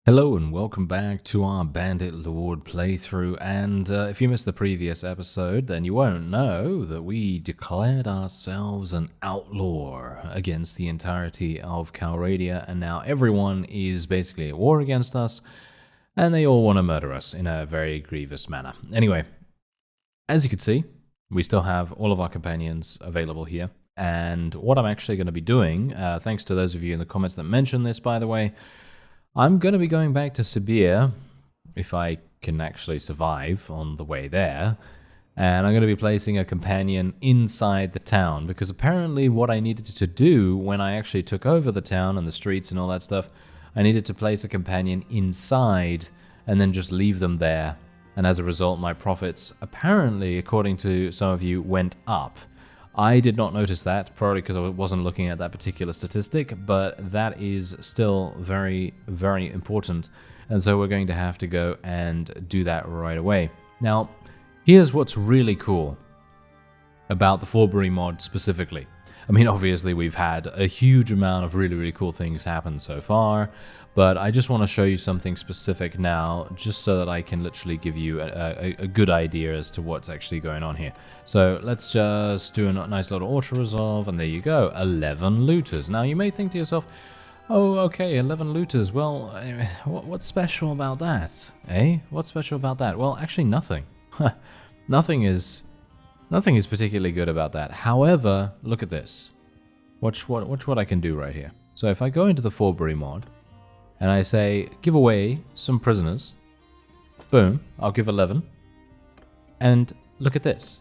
Hello and welcome back to our Bannerlord playthrough, and if you missed the previous episode then you won't know that we declared ourselves an outlaw against the entirety of Calradia, and now everyone is basically at war against us and they all want to murder us in a very grievous manner. Anyway, as you can see, we still have all of our companions available here, and what I'm actually going to be doing, thanks to those of you in the comments that mentioned this by the way, I'm going to be going back to Sibir, if I can actually survive on the way there, and I'm going to be placing a companion inside the town, because apparently what I needed to do when I actually took over the town and the streets and all that stuff, I needed to place a companion inside and then just leave them there, and as a result my profits, apparently, according to some of you, went up. I did not notice that, probably because I wasn't looking at that particular statistic, but that is still very, very important, and so we're going to have to go and do that right away. Now, here's what's really cool about the Forbury mod specifically. I mean, obviously we've had a huge amount of really, really cool things happen so far, but I just want to show you something specific now, just so that I can literally give you a good idea as to what's actually going on here. So let's just do a nice little auto-resolve, and there you go, 11 looters. Now you may think to yourself, oh, okay, 11 looters, well, what's special about that, eh? What's special about that? Well, actually nothing. Nothing is particularly good about that. However, look at this. Watch what I can do right here. So if I go into the Forbury mod, and I say, give away some prisoners, boom, I'll give 11. And look at this.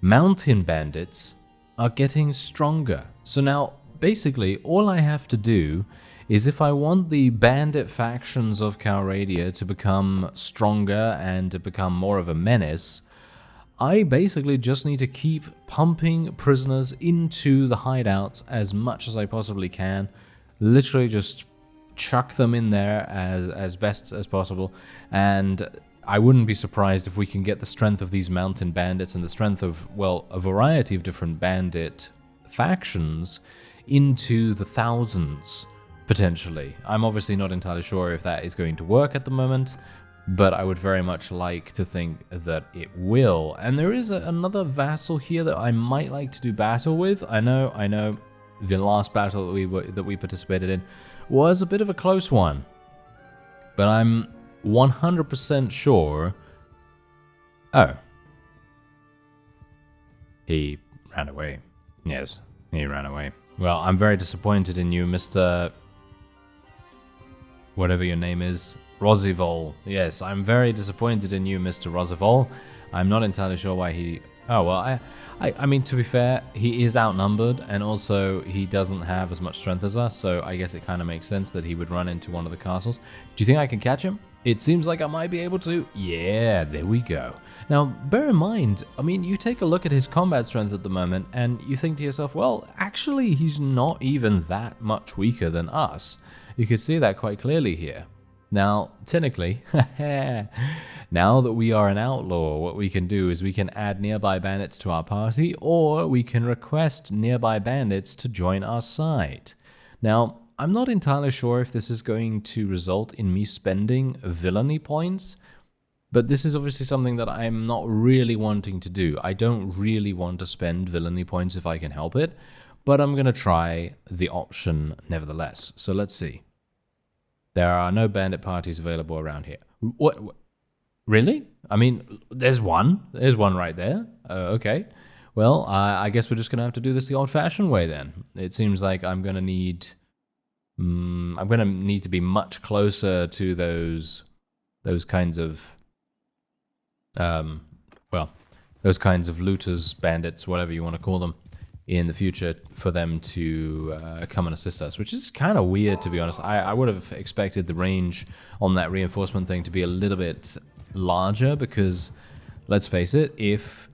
Mountain bandits are getting stronger. So now, basically, all I have to do is, if I want the bandit factions of Calradia to become stronger and to become more of a menace, I basically just need to keep pumping prisoners into the hideouts as much as I possibly can. Literally just chuck them in there as best as possible, and I wouldn't be surprised if we can get the strength of these mountain bandits and the strength of, well, a variety of different bandit factions into the thousands, potentially. I'm obviously not entirely sure if that is going to work at the moment, but I would very much like to think that it will. And there is another vassal here that I might like to do battle with. I know the last battle that we participated in was a bit of a close one, but I'm 100% sure. Oh, he ran away. Yes, he ran away. Well, I'm very disappointed in you, Mr. whatever your name is. Rosivol. Yes, I'm very disappointed in you, Mr. Rosivol. I'm not entirely sure why he... Oh, well, I mean, to be fair, he is outnumbered, and also he doesn't have as much strength as us, so I guess it kind of makes sense that he would run into one of the castles. Do you think I can catch him? It seems like I might be able to. Yeah, there we go. Now, bear in mind, I mean, you take a look at his combat strength at the moment, and you think to yourself, well, actually, he's not even that much weaker than us. You can see that quite clearly here. Now, technically, now that we are an outlaw, what we can do is we can add nearby bandits to our party, or we can request nearby bandits to join our side. Now, I'm not entirely sure if this is going to result in me spending villainy points, but this is obviously something that I'm not really wanting to do. I don't really want to spend villainy points if I can help it, but I'm going to try the option nevertheless. So let's see. There are no bandit parties available around here. What? Really? I mean, there's one. There's one right there. Okay. Well, I guess we're just going to have to do this the old-fashioned way then. It seems like I'm going to need... I'm going to need to be much closer to those kinds of... well, those kinds of looters, bandits, whatever you want to call them, in the future for them to come and assist us, which is kind of weird, to be honest. I would have expected the range on that reinforcement thing to be a little bit larger, because let's face it, if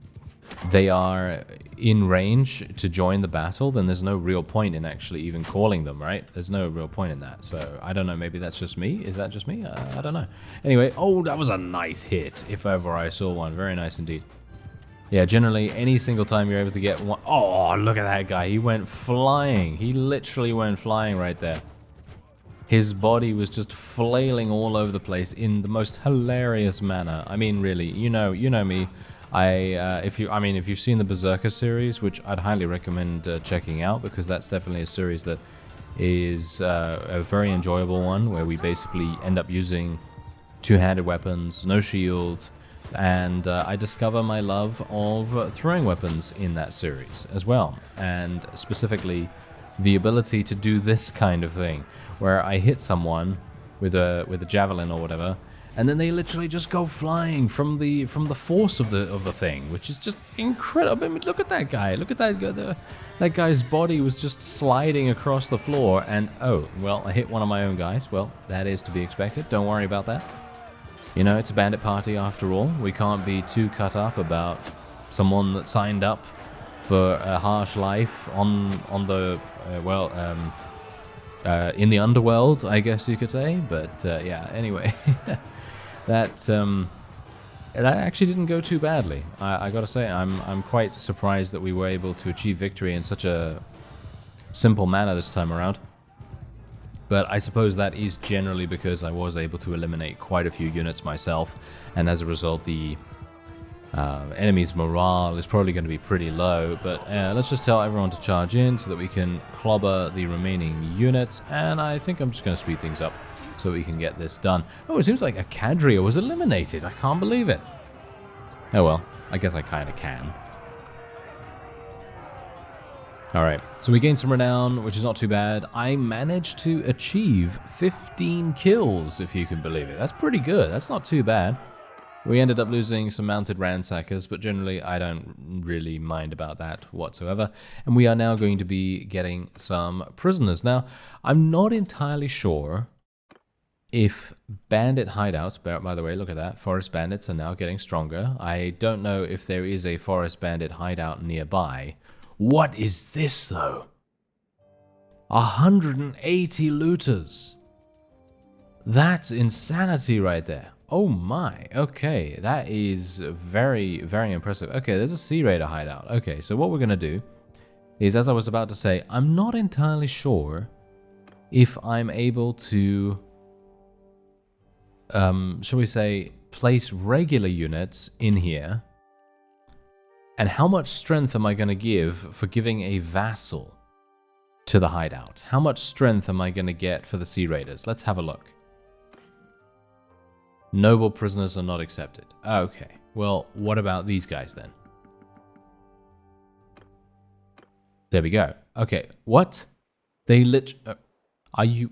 they are in range to join the battle, then there's no real point in actually even calling them, right? There's no real point in that. So I don't know, maybe that's just me. Is that just me? I don't know. Anyway, oh, that was a nice hit, if ever I saw one. Very nice indeed. Yeah, generally, any single time you're able to get one... Oh, look at that guy. He went flying. He literally went flying right there. His body was just flailing all over the place in the most hilarious manner. I mean, really, you know me. If you've seen the Berserker series, which I'd highly recommend checking out, because that's definitely a series that is a very enjoyable one, where we basically end up using two-handed weapons, no shields, and I discover my love of throwing weapons in that series as well, and specifically the ability to do this kind of thing, where I hit someone with a javelin or whatever, and then they literally just go flying from the force of the thing, which is just incredible. I mean, look at that guy. Look at that guy. That guy's body was just sliding across the floor, and oh, well, I hit one of my own guys. Well, that is to be expected. Don't worry about that. You know, it's a bandit party after all. We can't be too cut up about someone that signed up for a harsh life on the in the underworld, I guess you could say. But yeah, anyway, that actually didn't go too badly. I gotta say, I'm quite surprised that we were able to achieve victory in such a simple manner this time around. But I suppose that is generally because I was able to eliminate quite a few units myself, and as a result, the enemy's morale is probably going to be pretty low. But let's just tell everyone to charge in so that we can clobber the remaining units, and I think I'm just going to speed things up so we can get this done. Oh, it seems like a Cadria was eliminated. I can't believe it. Oh well, I guess I kind of can. Alright, so we gained some renown, which is not too bad. I managed to achieve 15 kills, if you can believe it. That's pretty good. That's not too bad. We ended up losing some mounted ransackers, but generally I don't really mind about that whatsoever. And we are now going to be getting some prisoners. Now, I'm not entirely sure if bandit hideouts, by the way, look at that, forest bandits are now getting stronger. I don't know if there is a forest bandit hideout nearby. What is this, though? 180 looters. That's insanity right there. Oh my, okay, that is very, very impressive. Okay, there's a Sea Raider hideout. Okay, so what we're going to do is, as I was about to say, I'm not entirely sure if I'm able to, shall we say, place regular units in here, and how much strength am I going to give for giving a Vassal to the hideout? How much strength am I going to get for the Sea Raiders? Let's have a look. Noble prisoners are not accepted. Okay, well, what about these guys then? There we go. Okay, what? They are you...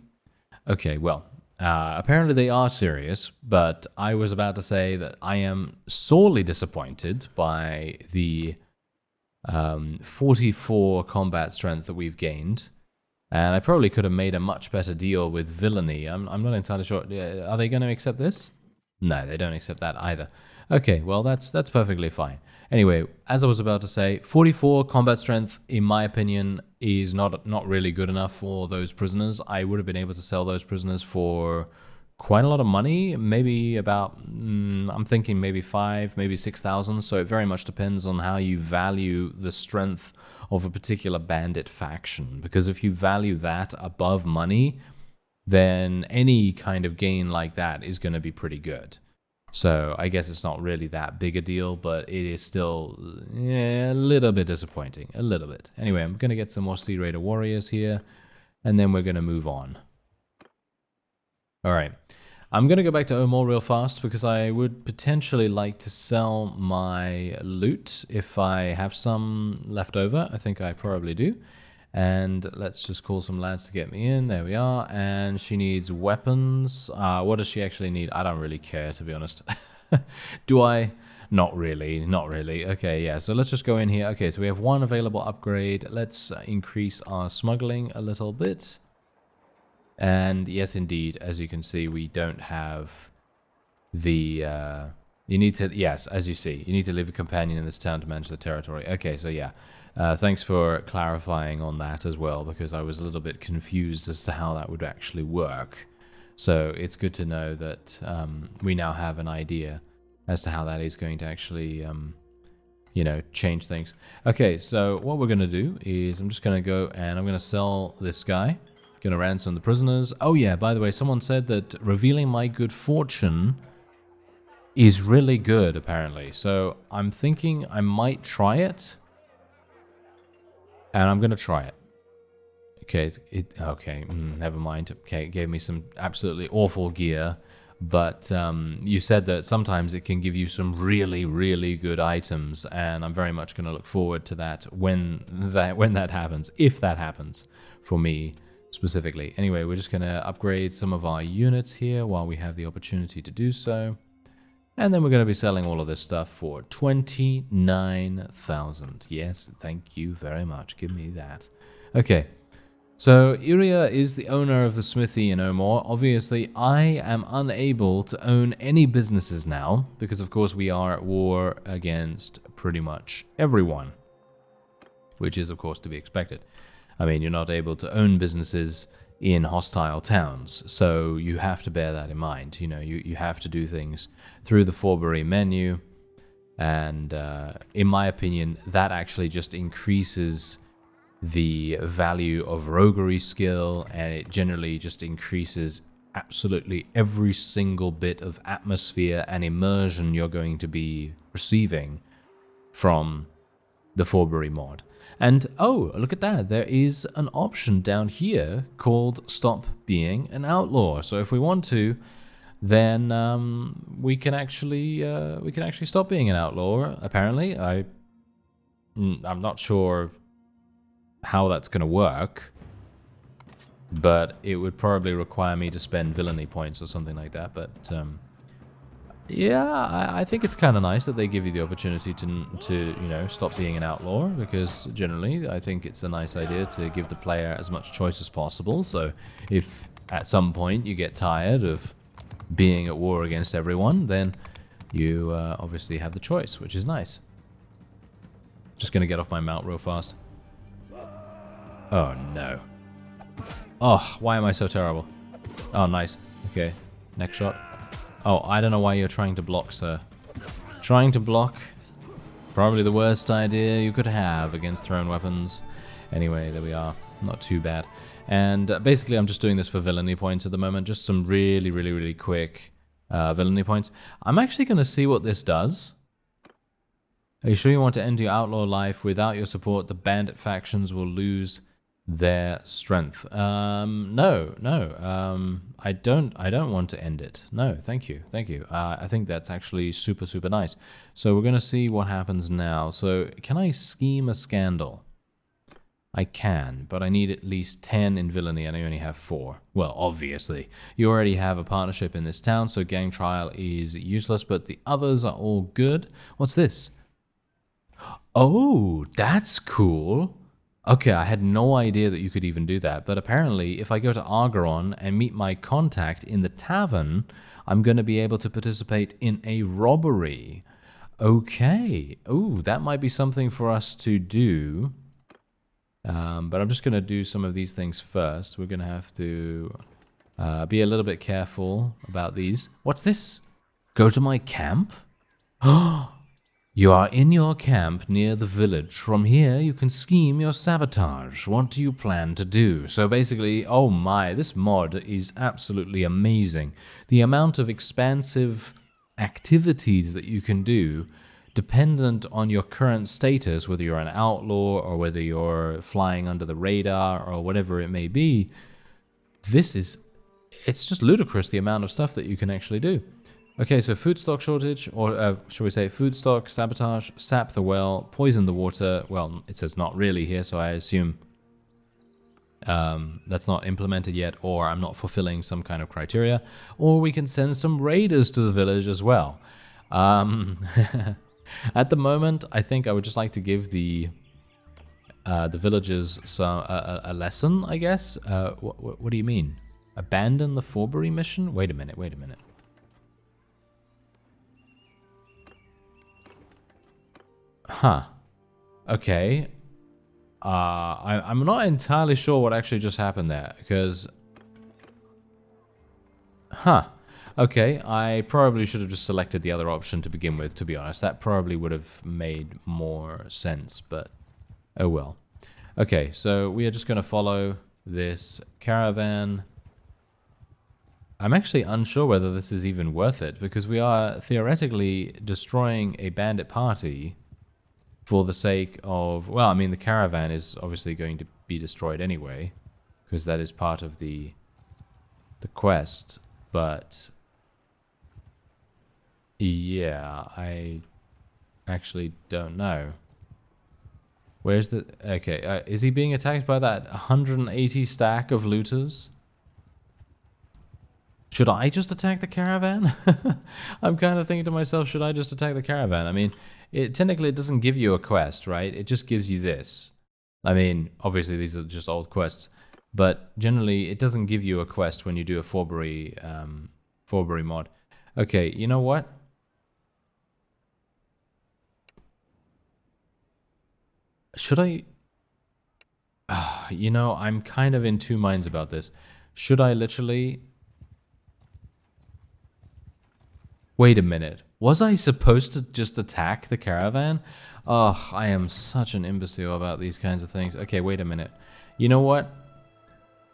Okay, well, apparently they are serious, but I was about to say that I am sorely disappointed by the 44 combat strength that we've gained. And I probably could have made a much better deal with villainy. I'm not entirely sure. Are they going to accept this? No, they don't accept that either. Okay, well, that's perfectly fine. Anyway, as I was about to say, 44 combat strength, in my opinion, is not really good enough for those prisoners. I would have been able to sell those prisoners for quite a lot of money, maybe about, I'm thinking maybe 5, maybe 6,000. So it very much depends on how you value the strength of a particular bandit faction. Because if you value that above money, then any kind of gain like that is going to be pretty good. So I guess it's not really that big a deal, but it is still a little bit disappointing. A little bit. Anyway, I'm going to get some more Sea Raider warriors here, and then we're going to move on. Alright. I'm going to go back to Omor real fast, because I would potentially like to sell my loot if I have some left over. I think I probably do. And let's just call some lads to get me in. There we are. And she needs weapons. What does she actually need? I don't really care, to be honest. Do I? Not really. Not really. Okay, yeah. So let's just go in here. Okay, so we have one available upgrade. Let's increase our smuggling a little bit. And yes, indeed, as you can see, we don't have the... you need to... Yes, as you see, you need to leave a companion in this town to manage the territory. Okay, so yeah. Thanks for clarifying on that as well, because I was a little bit confused as to how that would actually work. So it's good to know that we now have an idea as to how that is going to actually, you know, change things. Okay, so what we're going to do is I'm just going to go and I'm going to sell this guy. Gonna ransom the prisoners. Oh yeah, by the way, someone said that revealing my good fortune is really good, apparently. So I'm thinking I might try it. And I'm gonna try it. Okay, never mind. Okay, it gave me some absolutely awful gear. But you said that sometimes it can give you some really, really good items. And I'm very much gonna look forward to that when that happens. If that happens for me. Specifically. Anyway, we're just going to upgrade some of our units here while we have the opportunity to do so. And then we're going to be selling all of this stuff for 29,000. Yes, thank you very much. Give me that. Okay. So, Iria is the owner of the smithy in Omor. Obviously, I am unable to own any businesses now because, of course, we are at war against pretty much everyone, which is, of course, to be expected. I mean, you're not able to own businesses in hostile towns, so you have to bear that in mind. You know, you have to do things through the Forbury menu, and in my opinion, that actually just increases the value of roguery skill, and it generally just increases absolutely every single bit of atmosphere and immersion you're going to be receiving from the Forbury mod. And oh, look at that, there is an option down here called Stop Being an Outlaw. So if we want to, then we can actually stop being an outlaw. Apparently, I'm not sure how that's going to work, but it would probably require me to spend villainy points or something like that. But yeah, I think it's kind of nice that they give you the opportunity to stop being an outlaw, because generally I think it's a nice idea to give the player as much choice as possible. So if at some point you get tired of being at war against everyone, then you obviously have the choice, which is nice. Just gonna get off my mount real fast. Oh no. Oh, why am I so terrible? Oh, nice. Okay, next shot. Oh, I don't know why you're trying to block, sir. Trying to block? Probably the worst idea you could have against thrown weapons. Anyway, there we are. Not too bad. And basically, I'm just doing this for villainy points at the moment. Just some really, really, really quick villainy points. I'm actually going to see what this does. Are you sure you want to end your outlaw life? Without your support, the bandit factions will lose their strength. No. I don't want to end it. No, thank you. I think that's actually super, super nice. So we're going to see what happens now. So can I scheme a scandal? I can, but I need at least 10 in villainy, and I only have 4. Well, obviously. You already have a partnership in this town, so gang trial is useless, but the others are all good. What's this? Oh, that's cool. Okay, I had no idea that you could even do that, but apparently if I go to Argeron and meet my contact in the tavern, I'm going to be able to participate in a robbery. Okay. Ooh, that might be something for us to do. But I'm just going to do some of these things first. We're going to have to be a little bit careful about these. What's this? Go to my camp? You are in your camp near the village. From here, you can scheme your sabotage. What do you plan to do? So basically, oh my, this mod is absolutely amazing. The amount of expansive activities that you can do, dependent on your current status, whether you're an outlaw or whether you're flying under the radar or whatever it may be, it's just ludicrous the amount of stuff that you can actually do. Okay, so food stock shortage, or shall we say food stock, sabotage, sap the well, poison the water. Well, it says not really here, so I assume that's not implemented yet, or I'm not fulfilling some kind of criteria. Or we can send some raiders to the village as well. At the moment, I think I would just like to give the villagers a lesson, I guess. What do you mean? Abandon the Forbury mission? Wait a minute. Huh. Okay. I'm not entirely sure what actually just happened there, because... Huh. Okay, I probably should have just selected the other option to begin with, to be honest. That probably would have made more sense, but oh well. Okay, so we are just going to follow this caravan. I'm actually unsure whether this is even worth it, because we are theoretically destroying a bandit party for the sake of, well, I mean, the caravan is obviously going to be destroyed anyway, because that is part of the quest, but yeah, I actually don't know. Where's the... Okay, is he being attacked by that 180 stack of looters? Should I just attack the caravan? I'm kind of thinking to myself, should I just attack the caravan? I mean, technically it doesn't give you a quest, right? It just gives you this. I mean, obviously these are just old quests, but generally it doesn't give you a quest when you do a Forbury mod. Okay, you know what? Should I... you know, I'm kind of in two minds about this. Should I literally... Wait a minute. Was I supposed to just attack the caravan? Oh, I am such an imbecile about these kinds of things. Okay, wait a minute. You know what?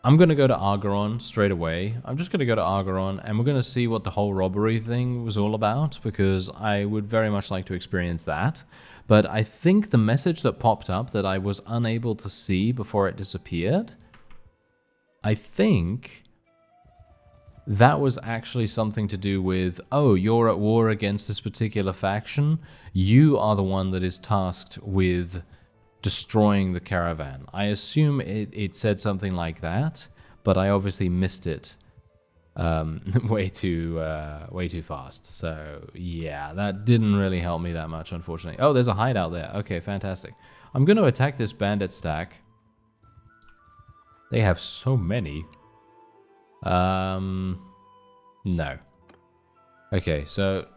I'm going to go to Argaron straight away. I'm just going to go to Argaron, and we're going to see what the whole robbery thing was all about, because I would very much like to experience that. But I think the message that popped up that I was unable to see before it disappeared, I think that was actually something to do with, oh, you're at war against this particular faction. You are the one that is tasked with destroying the caravan. I assume it said something like that, but I obviously missed it way too fast. So yeah, that didn't really help me that much, unfortunately. Oh, there's a hideout there. Okay, fantastic. I'm going to attack this bandit stack. They have so many. No. Okay, so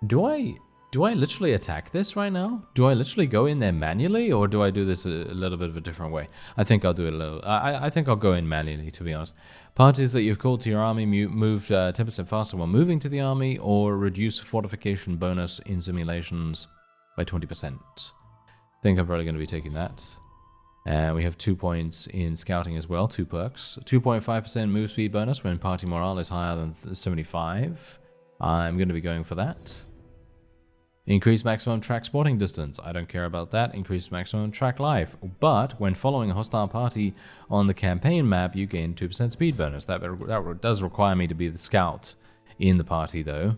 do I literally attack this right now? Do I literally go in there manually, or do I do this a little bit of a different way? I think I'll do it a little... I think I'll go in manually, to be honest. Parties that you've called to your army moved 10% faster while moving to the army, or reduce fortification bonus in simulations by 20%. I think I'm probably going to be taking that. And we have 2 points in scouting as well, 2 perks. 2.5% move speed bonus when party morale is higher than 75. I'm going to be going for that. Increase maximum track spotting distance. I don't care about that. Increase maximum track life. But when following a hostile party on the campaign map, you gain 2% speed bonus. That does require me to be the scout in the party, though.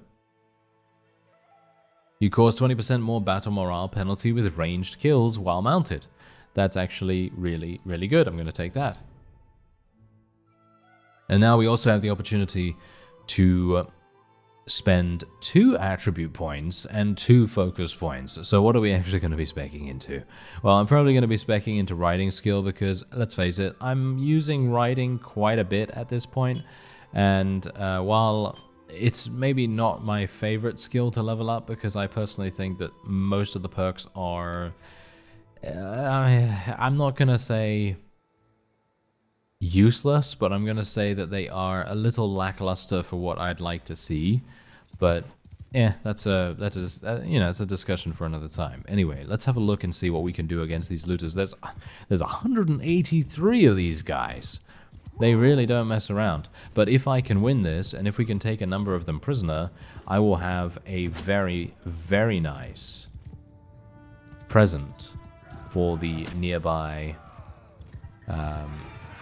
You cause 20% more battle morale penalty with ranged kills while mounted. That's actually really, really good. I'm going to take that. And now we also have the opportunity to spend 2 attribute points and 2 focus points. So what are we actually going to be speccing into? Well, I'm probably going to be speccing into riding skill, because let's face it, I'm using riding quite a bit at this point. And while it's maybe not my favorite skill to level up, because I personally think that most of the perks are... I'm not going to say useless, but I'm going to say that they are a little lackluster for what I'd like to see. But yeah, that's a discussion for another time. Anyway, let's have a look and see what we can do against these looters. There's 183 of these guys. They really don't mess around. But if I can win this, and if we can take a number of them prisoner, I will have a very, very nice present for the nearby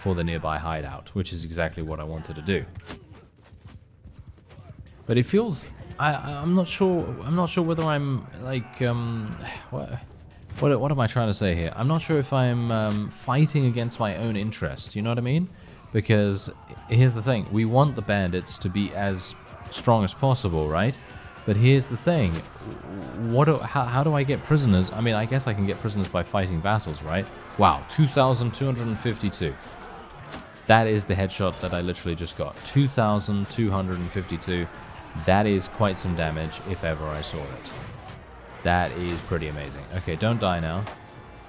hideout, which is exactly what I wanted to do. But it feels... I'm not sure whether I'm like what am I trying to say here? I'm not sure if I'm fighting against my own interest. You know what I mean? Because here's the thing: we want the bandits to be as strong as possible, right? But here's the thing: how do I get prisoners? I mean, I guess I can get prisoners by fighting vassals, right? Wow, 2,252. That is the headshot that I literally just got. 2,252. That is quite some damage, if ever I saw it. That is pretty amazing. Okay, don't die now.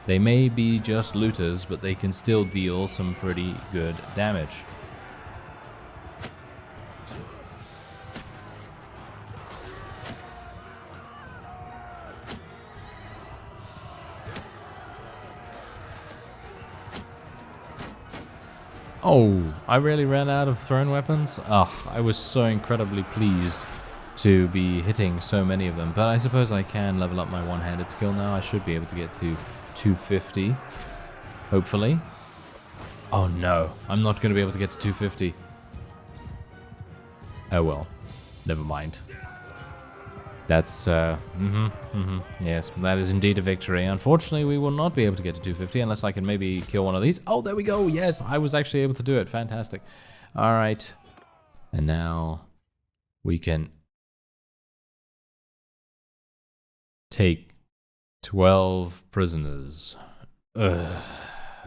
They may be just looters, but they can still deal some pretty good damage. Oh, I really ran out of thrown weapons? Oh, I was so incredibly pleased to be hitting so many of them. But I suppose I can level up my one-handed skill now. I should be able to get to 250, hopefully. Oh no, I'm not going to be able to get to 250. Oh well, never mind. That's, yes, that is indeed a victory. Unfortunately, we will not be able to get to 250 unless I can maybe kill one of these. Oh, there we go. Yes, I was actually able to do it. Fantastic. All right. And now we can take 12 prisoners. Ugh.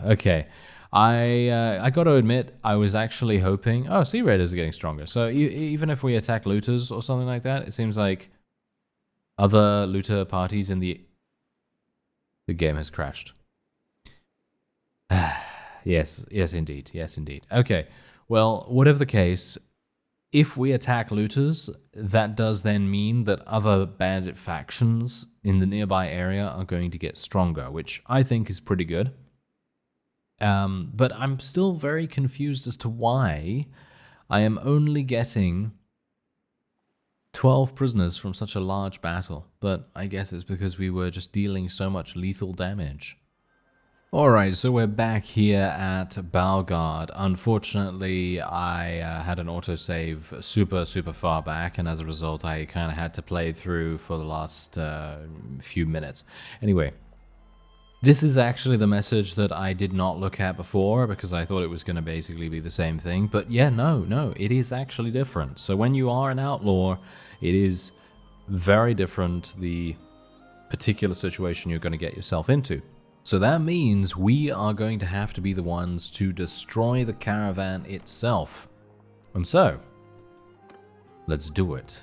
Okay. I got to admit, I was actually hoping... Oh, Sea Raiders are getting stronger. So even if we attack looters or something like that, it seems like other looter parties in the game has crashed. Yes, indeed. Yes, indeed. Okay, well, whatever the case, if we attack looters, that does then mean that other bandit factions in the nearby area are going to get stronger, which I think is pretty good. But I'm still very confused as to why I am only getting 12 prisoners from such a large battle, but I guess it's because we were just dealing so much lethal damage. Alright, so we're back here at Balgard. Unfortunately, I had an autosave super far back, and as a result, I kind of had to play through for the last few minutes. Anyway, this is actually the message that I did not look at before because I thought it was going to basically be the same thing. But yeah, no, it is actually different. So when you are an outlaw, it is very different, the particular situation you're going to get yourself into. So that means we are going to have to be the ones to destroy the caravan itself. And so, let's do it.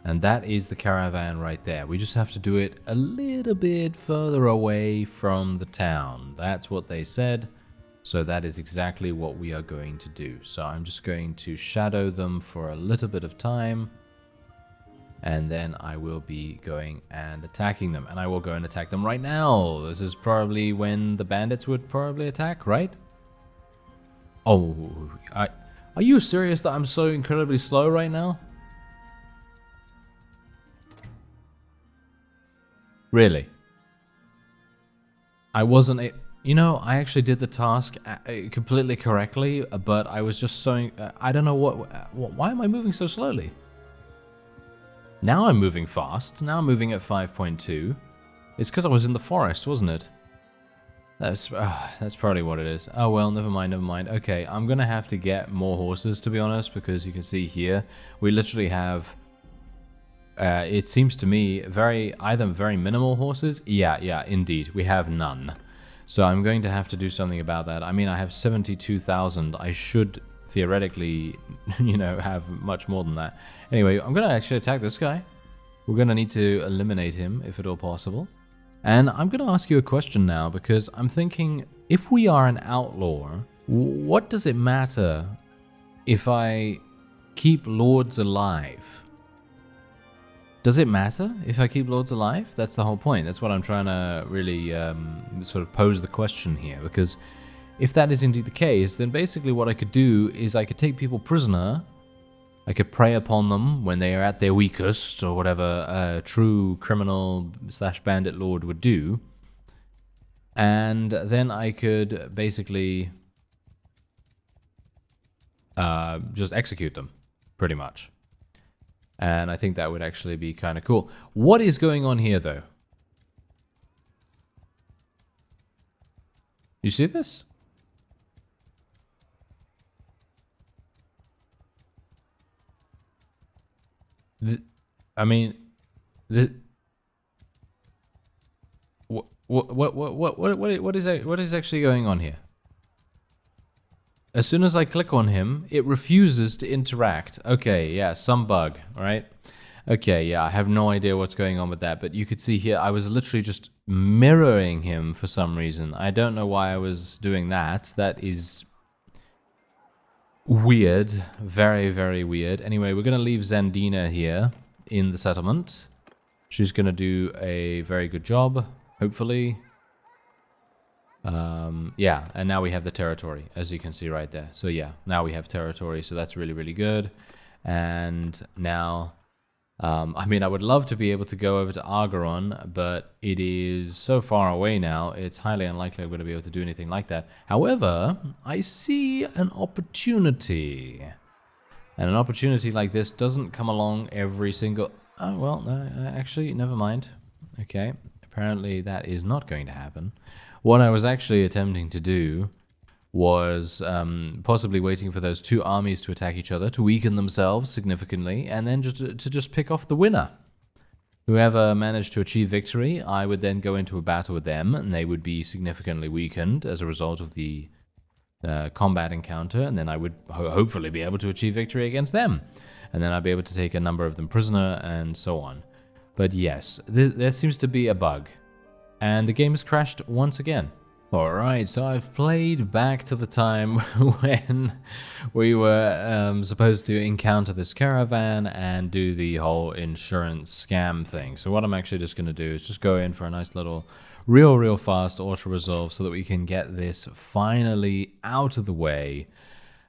And that is the caravan right there. We just have to do it a little bit further away from the town. That's what they said. So that is exactly what we are going to do. So I'm just going to shadow them for a little bit of time. And then I will be going and attacking them. And I will go and attack them right now. This is probably when the bandits would probably attack, right? Oh, are you serious that I'm so incredibly slow right now? Really? I wasn't... You know, I actually did the task completely correctly, but I was just so... I don't know why am I moving so slowly? Now I'm moving fast. Now I'm moving at 5.2. It's because I was in the forest, wasn't it? That's probably what it is. Oh well, never mind. Okay, I'm going to have to get more horses, to be honest, because you can see here, we literally have... it seems to me either very minimal horses. Yeah, indeed. We have none. So I'm going to have to do something about that. I mean, I have 72,000. I should theoretically, you know, have much more than that. Anyway, I'm going to actually attack this guy. We're going to need to eliminate him if at all possible. And I'm going to ask you a question now, because I'm thinking, if we are an outlaw, what does it matter if I keep lords alive? Does it matter if I keep lords alive? That's the whole point. That's what I'm trying to really sort of pose the question here. Because if that is indeed the case, then basically what I could do is I could take people prisoner. I could prey upon them when they are at their weakest, or whatever a true criminal / bandit lord would do. And then I could basically just execute them, pretty much. And I think that would actually be kind of cool. What is going on here, though? You see this? I mean, what is actually going on here? As soon as I click on him, it refuses to interact. Okay, yeah, some bug, right? Okay, yeah, I have no idea what's going on with that, but you could see here, I was literally just mirroring him for some reason. I don't know why I was doing that. That is weird. Very weird. Anyway, we're going to leave Zandina here in the settlement. She's going to do a very good job, hopefully. Yeah, and now we have the territory, as you can see right there. So yeah, now we have territory, so that's really, really good. And now, I mean, I would love to be able to go over to Argaron, but it is so far away now, it's highly unlikely I'm going to be able to do anything like that. However, I see an opportunity. And an opportunity like this doesn't come along every single... Oh, well, actually, never mind. Okay, apparently that is not going to happen. What I was actually attempting to do was possibly waiting for those two armies to attack each other, to weaken themselves significantly, and then just pick off the winner. Whoever managed to achieve victory, I would then go into a battle with them, and they would be significantly weakened as a result of the combat encounter, and then I would hopefully be able to achieve victory against them. And then I'd be able to take a number of them prisoner, and so on. But yes, there seems to be a bug. And the game has crashed once again. Alright, so I've played back to the time when we were supposed to encounter this caravan and do the whole insurance scam thing. So what I'm actually just going to do is just go in for a nice little real fast auto-resolve so that we can get this finally out of the way.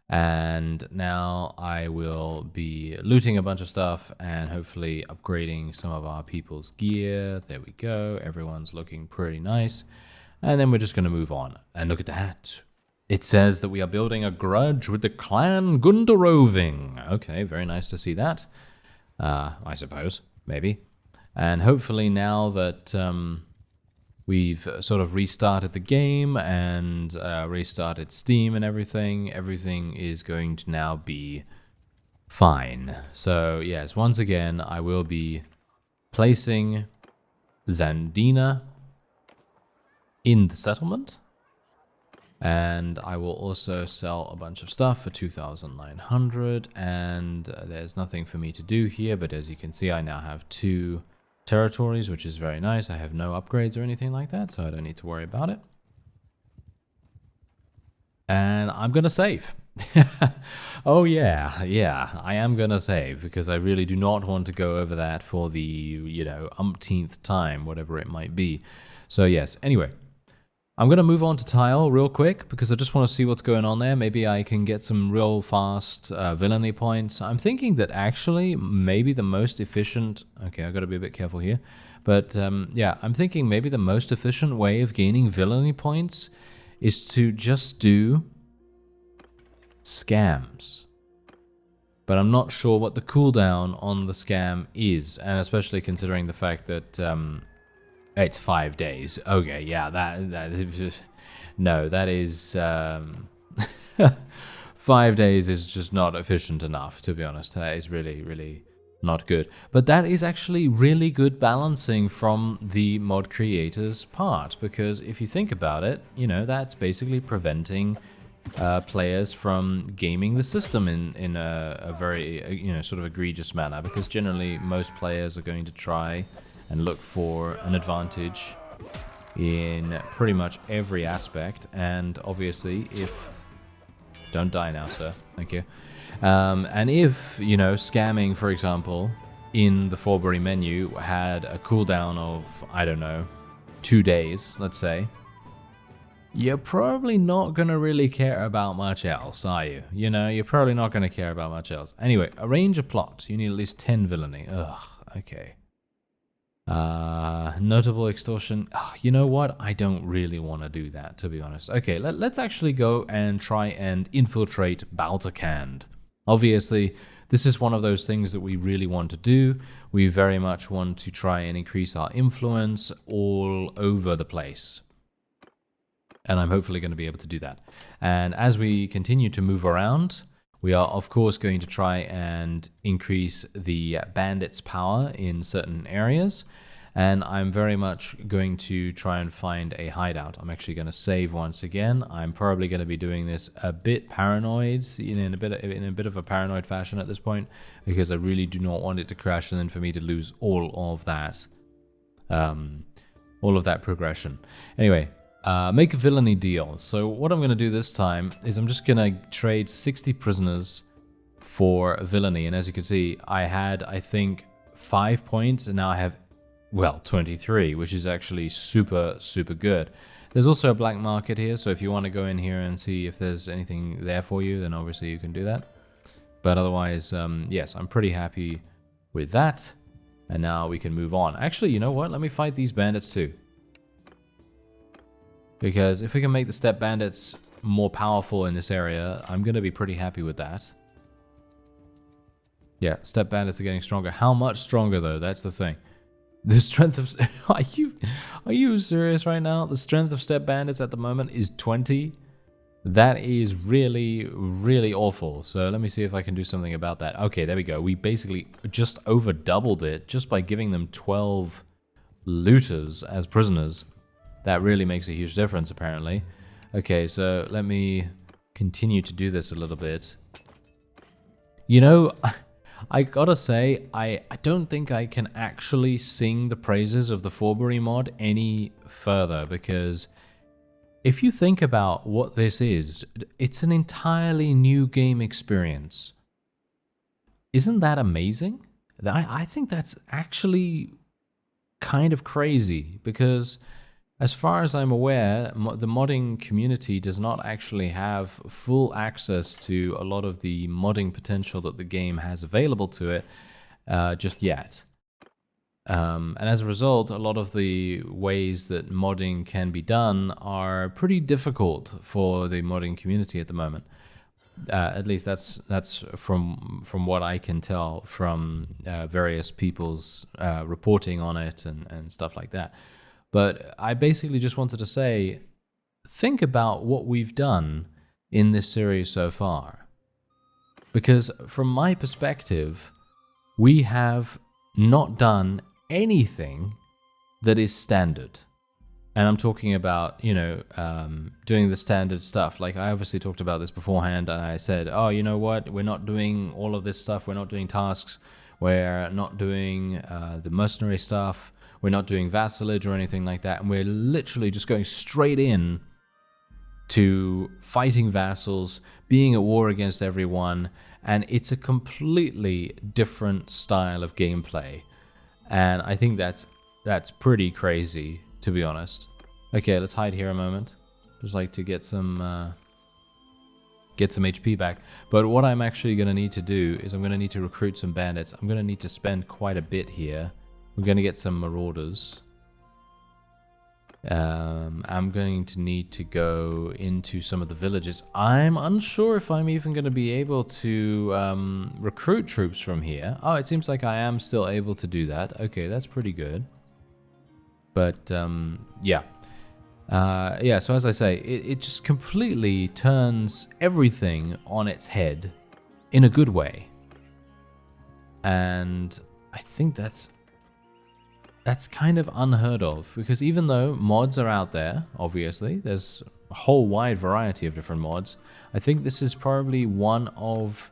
And now I will be looting a bunch of stuff and hopefully upgrading some of our people's gear. There we go. Everyone's looking pretty nice. And then we're just going to move on. And look at that. It says that we are building a grudge with the clan Gundaroving. Okay, very nice to see that. I suppose. Maybe. And hopefully now that we've sort of restarted the game and restarted Steam and everything is going to now be fine. So yes, once again, I will be placing Zandina in the settlement. And I will also sell a bunch of stuff for 2,900. And there's nothing for me to do here, but as you can see, I now have 2 territories, which is very nice. I have no upgrades or anything like that, so I don't need to worry about it. And I'm gonna save. Oh yeah, I am gonna save, because I really do not want to go over that for the, you know, umpteenth time, whatever it might be. So yes, anyway, I'm gonna move on to Tile real quick, because I just want to see what's going on there. Maybe I can get some real fast villainy points. I'm thinking that actually maybe the most efficient... Okay, I've got to be a bit careful here. But yeah, I'm thinking maybe the most efficient way of gaining villainy points is to just do scams. But I'm not sure what the cooldown on the scam is, and especially considering the fact that it's 5 days. Okay, yeah, that is just, no, that is 5 days is just not efficient enough, to be honest. That is really not good. But that is actually really good balancing from the mod creators' part, because if you think about it, you know, that's basically preventing players from gaming the system in a very, you know, sort of egregious manner, because generally most players are going to try and look for an advantage in pretty much every aspect. And obviously, if... Don't die now, sir. Thank you. And if, you know, scamming, for example, in the Forbury menu had a cooldown of, I don't know, 2 days, let's say, you're probably not going to really care about much else, are you? You know, you're probably not going to care about much else. Anyway, arrange a plot. You need at least 10 villainy. Ugh, okay. Notable extortion. You know what? I don't really want to do that, to be honest. Okay, let's actually go and try and infiltrate Balgard. Obviously, this is one of those things that we really want to do. We very much want to try and increase our influence all over the place. And I'm hopefully going to be able to do that. And as we continue to move around, we are, of course, going to try and increase the bandits' power in certain areas. And I'm very much going to try and find a hideout. I'm actually going to save once again. I'm probably going to be doing this a bit paranoid, in a bit of a paranoid fashion at this point, because I really do not want it to crash and then for me to lose all of that progression. Anyway. Make a villainy deal. So what I'm going to do this time is I'm just going to trade 60 prisoners for villainy. And as you can see, I had, I think, 5 points, and now I have, well, 23, which is actually super good. There's also a black market here, so if you want to go in here and see if there's anything there for you, then obviously you can do that. But otherwise, yes, I'm pretty happy with that. And now we can move on. Actually, you know what? Let me fight these bandits too. Because if we can make the steppe bandits more powerful in this area, I'm going to be pretty happy with that. Yeah, steppe bandits are getting stronger. How much stronger though? That's the thing. The strength of... Are you serious right now? The strength of steppe bandits at the moment is 20. That is really, really awful. So let me see if I can do something about that. Okay, there we go. We basically just over doubled it just by giving them 12 looters as prisoners. That really makes a huge difference, apparently. Okay, so let me continue to do this a little bit. You know... I gotta say, I don't think I can actually sing the praises of the Forbury mod any further, because if you think about what this is, it's an entirely new game experience. Isn't that amazing? I think that's actually kind of crazy, because as far as I'm aware, the modding community does not actually have full access to a lot of the modding potential that the game has available to it just yet. And as a result, a lot of the ways that modding can be done are pretty difficult for the modding community at the moment. At least that's from what I can tell from various people's reporting on it and stuff like that. But I basically just wanted to say, think about what we've done in this series so far. Because from my perspective, we have not done anything that is standard. And I'm talking about, you know, doing the standard stuff. Like, I obviously talked about this beforehand, and I said, oh, you know what, we're not doing all of this stuff, we're not doing tasks, we're not doing the mercenary stuff, we're not doing vassalage or anything like that, and we're literally just going straight in to fighting vassals, being at war against everyone, and it's a completely different style of gameplay. And I think that's pretty crazy, to be honest. Okay, let's hide here a moment. Just like to get some HP back. But what I'm actually going to need to do is I'm going to need to recruit some bandits. I'm going to need to spend quite a bit here. We're going to get some marauders. I'm going to need to go into some of the villages. I'm unsure if I'm even going to be able to recruit troops from here. Oh, it seems like I am still able to do that. Okay, that's pretty good. But, yeah. Yeah, so as I say, it just completely turns everything on its head in a good way. And I think that's kind of unheard of, because even though mods are out there, obviously, there's a whole wide variety of different mods, I think this is probably one of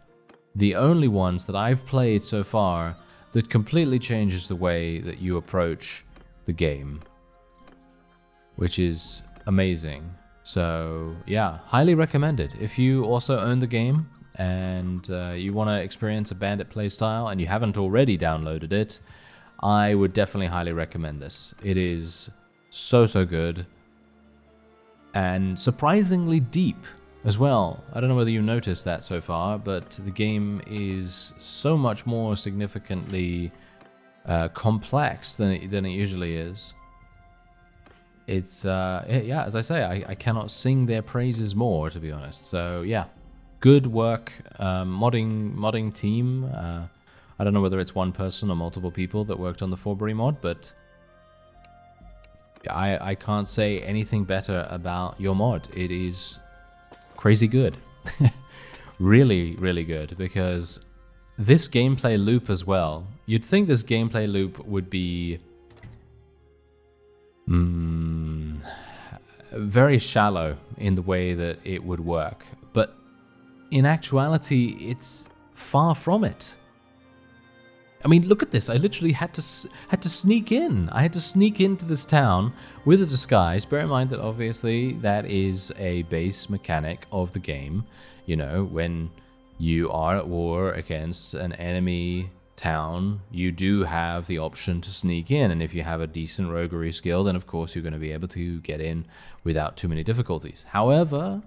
the only ones that I've played so far that completely changes the way that you approach the game, which is amazing. So yeah, highly recommended. If you also own the game and you want to experience a bandit playstyle and you haven't already downloaded it, I would definitely highly recommend this. It is so good and surprisingly deep as well. I don't know whether you noticed that so far, but the game is so much more significantly complex than it usually is. It's yeah, as I say, I cannot sing their praises more, to be honest. So yeah, good work, modding team. I don't know whether it's one person or multiple people that worked on the Forbury mod, but I can't say anything better about your mod. It is crazy good. Really, really good, because this gameplay loop as well, you'd think this gameplay loop would be very shallow in the way that it would work, but in actuality, it's far from it. I mean, look at this. I literally had to sneak in. I had to sneak into this town with a disguise. Bear in mind that obviously that is a base mechanic of the game. You know, when you are at war against an enemy town, you do have the option to sneak in, and if you have a decent roguery skill, then of course you're going to be able to get in without too many difficulties. However,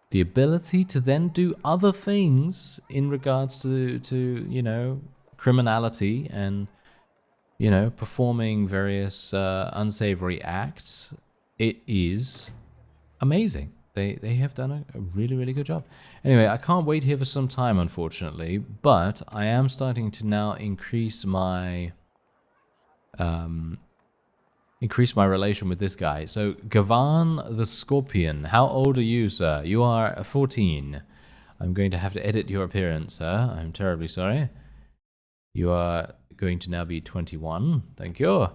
the ability to then do other things in regards to you know, criminality and, you know, performing various unsavory acts, it is amazing. They have done a really, really good job. Anyway, I can't wait here for some time, unfortunately, but I am starting to now increase my relation with this guy. So, Gavan the Scorpion, how old are you, sir? You are 14. I'm going to have to edit your appearance, sir. I'm terribly sorry. You are going to now be 21. Thank you.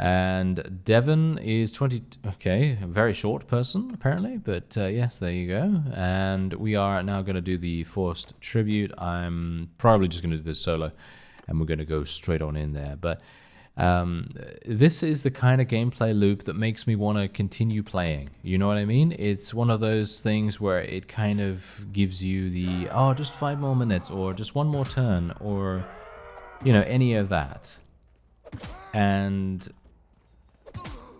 And Devon is 20. Okay, a very short person, apparently. But yes, there you go. And we are now going to do the forced tribute. I'm probably just going to do this solo. And we're going to go straight on in there. But this is the kind of gameplay loop that makes me want to continue playing. You know what I mean? It's one of those things where it kind of gives you the, oh, just 5 more minutes, or just one more turn, or, you know, any of that. And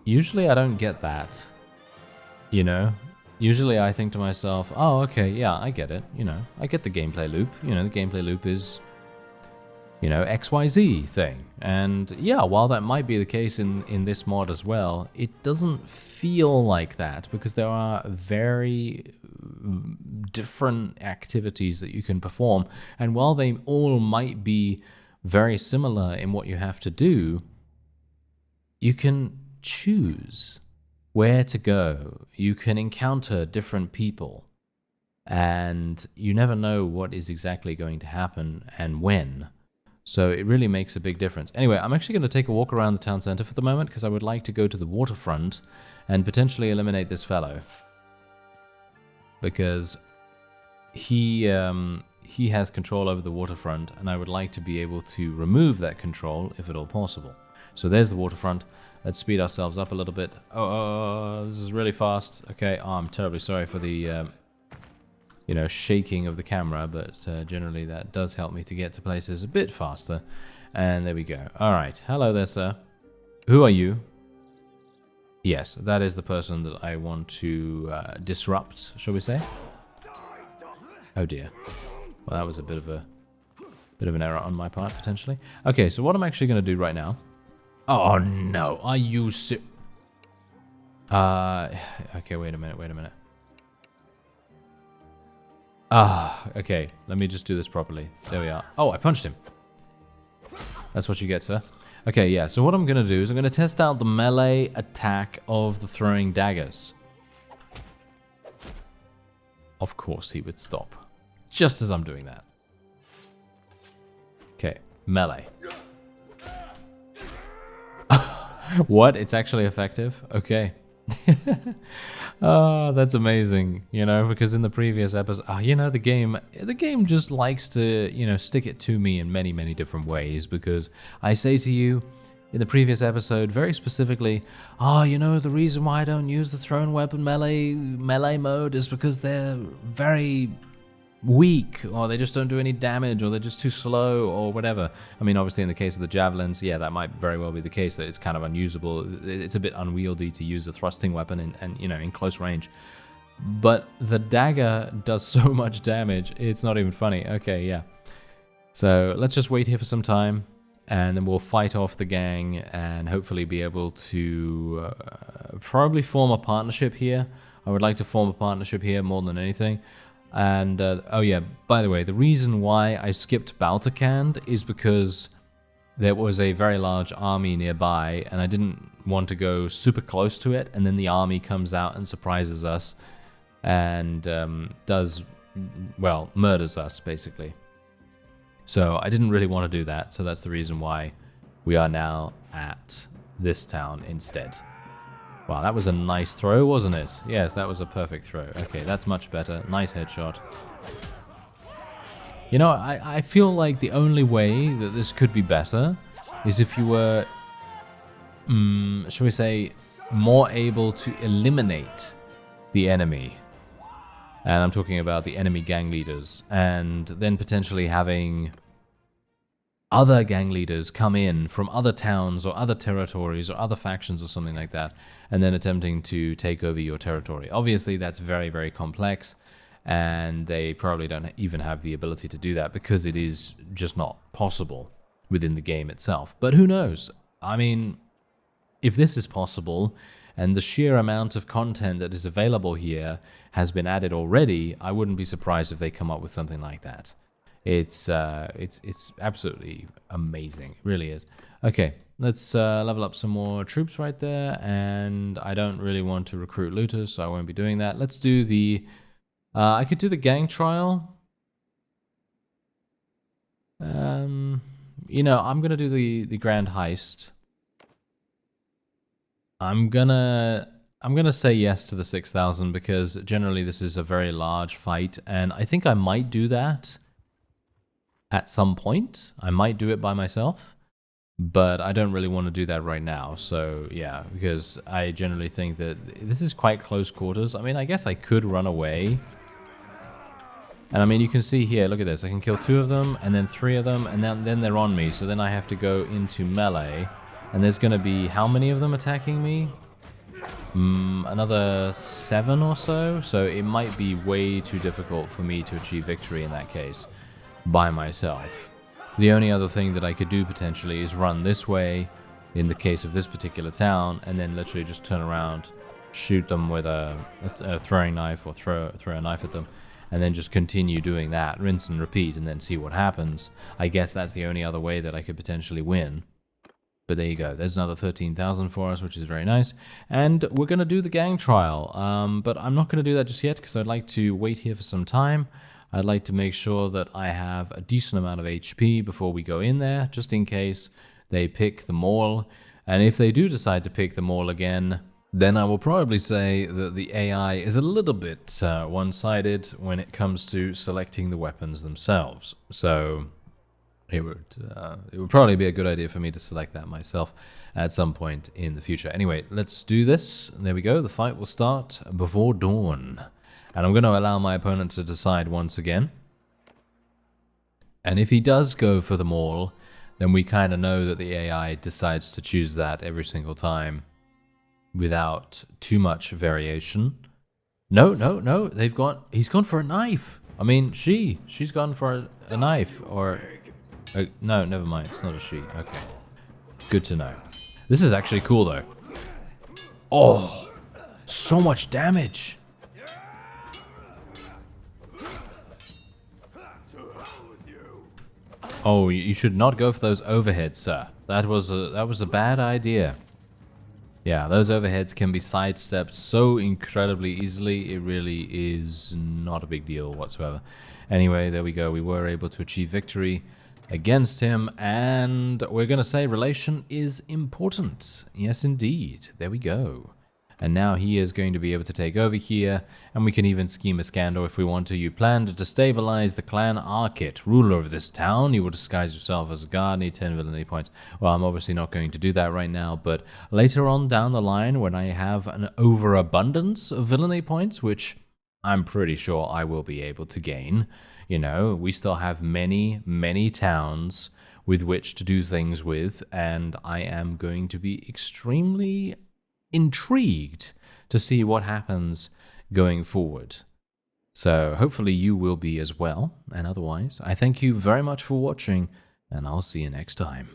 usually I don't get that, you know? Usually I think to myself, oh, okay, yeah, I get it, you know? I get the gameplay loop. You know, the gameplay loop is, you know, XYZ thing. And yeah, while that might be the case in this mod as well, it doesn't feel like that, because there are very different activities that you can perform. And while they all might be very similar in what you have to do, you can choose where to go. You can encounter different people, and you never know what is exactly going to happen and when. So it really makes a big difference. Anyway, I'm actually going to take a walk around the town center for the moment, because I would like to go to the waterfront and potentially eliminate this fellow, because he has control over the waterfront, and I would like to be able to remove that control if at all possible. So there's the waterfront. Let's speed ourselves up a little bit. Oh, this is really fast. Okay, oh, I'm terribly sorry for the, you know, shaking of the camera, but generally that does help me to get to places a bit faster. And there we go. All right. Hello there, sir. Who are you? Yes, that is the person that I want to disrupt, shall we say? Oh dear. Well, that was a bit of an error on my part, potentially. Okay, so what I'm actually going to do right now. Oh no, are you okay, wait a minute. Okay, let me just do this properly. There we are. Oh, I punched him. That's what you get, sir. Okay, yeah, so what I'm going to do is I'm going to test out the melee attack of the throwing daggers. Of course he would stop, just as I'm doing that. Okay, melee. What? It's actually effective? Okay. Oh, that's amazing, you know, because in the previous episode, you know, the game just likes to, you know, stick it to me in many, many different ways, because I say to you in the previous episode very specifically, you know, the reason why I don't use the thrown weapon melee mode is because they're very weak, or they just don't do any damage, or they're just too slow, or whatever. I mean, obviously in the case of the javelins, yeah, that might very well be the case, that it's kind of unusable. It's a bit unwieldy to use a thrusting weapon and you know, in close range. But the dagger does so much damage, it's not even funny. Okay, yeah. So let's just wait here for some time, and then we'll fight off the gang and hopefully be able to probably form a partnership here. I would like to form a partnership here more than anything. And, oh yeah, by the way, the reason why I skipped Balgard is because there was a very large army nearby, and I didn't want to go super close to it, and then the army comes out and surprises us, and does, well, murders us, basically. So I didn't really want to do that, so that's the reason why we are now at this town instead. Wow, that was a nice throw, wasn't it? Yes, that was a perfect throw. Okay, that's much better. Nice headshot. You know, I feel like the only way that this could be better is if you were, shall we say, more able to eliminate the enemy. And I'm talking about the enemy gang leaders. And then potentially having other gang leaders come in from other towns or other territories or other factions or something like that, and then attempting to take over your territory. Obviously, that's very, very complex, and they probably don't even have the ability to do that because it is just not possible within the game itself. But who knows? I mean, if this is possible, and the sheer amount of content that is available here has been added already, I wouldn't be surprised if they come up with something like that. It's absolutely amazing. It really is. Okay, let's level up some more troops right there, and I don't really want to recruit looters, so I won't be doing that. Let's do the... I could do the gang trial. You know, I'm gonna do the grand heist. I'm gonna say yes to the 6,000 because generally this is a very large fight, and I think I might do that at some point. I might do it by myself, but I don't really want to do that right now. So yeah, because I generally think that this is quite close quarters. I mean, I guess I could run away. And I mean, you can see here, look at this. I can kill 2 of them, and then 3 of them, and then they're on me. So then I have to go into melee. And there's going to be how many of them attacking me? Another 7 or so. So it might be way too difficult for me to achieve victory in that case by myself. The only other thing that I could do potentially is run this way in the case of this particular town, and then literally just turn around, shoot them with a throwing knife or throw a knife at them, and then just continue doing that, rinse and repeat, and then see what happens. I guess that's the only other way that I could potentially win. But there you go. There's another 13,000 for us, which is very nice. And we're going to do the gang trial. But I'm not going to do that just yet because I'd like to wait here for some time. I'd like to make sure that I have a decent amount of HP before we go in there, just in case they pick the mall. And if they do decide to pick the mall again, then I will probably say that the AI is a little bit one-sided when it comes to selecting the weapons themselves. So it would probably be a good idea for me to select that myself at some point in the future. Anyway, let's do this. There we go. The fight will start before dawn. And I'm going to allow my opponent to decide once again. And if he does go for the mall, then we kind of know that the AI decides to choose that every single time without too much variation. No, he's gone for a knife. I mean, she's gone for a knife, or... no, never mind. It's not a she. Okay. Good to know. This is actually cool, though. Oh, so much damage. Oh, you should not go for those overheads, sir. That was a bad idea. Yeah, those overheads can be sidestepped so incredibly easily. It really is not a big deal whatsoever. Anyway, there we go. We were able to achieve victory against him, and we're going to say relation is important. Yes, indeed. There we go. And now he is going to be able to take over here, and we can even scheme a scandal if we want to. You plan to destabilize the clan Arkit, ruler of this town. You will disguise yourself as a guard, need 10 villainy points. Well, I'm obviously not going to do that right now, but later on down the line, when I have an overabundance of villainy points, which I'm pretty sure I will be able to gain, you know, we still have many, many towns with which to do things with, and I am going to be extremely intrigued to see what happens going forward. So hopefully you will be as well, and otherwise I thank you very much for watching, and I'll see you next time.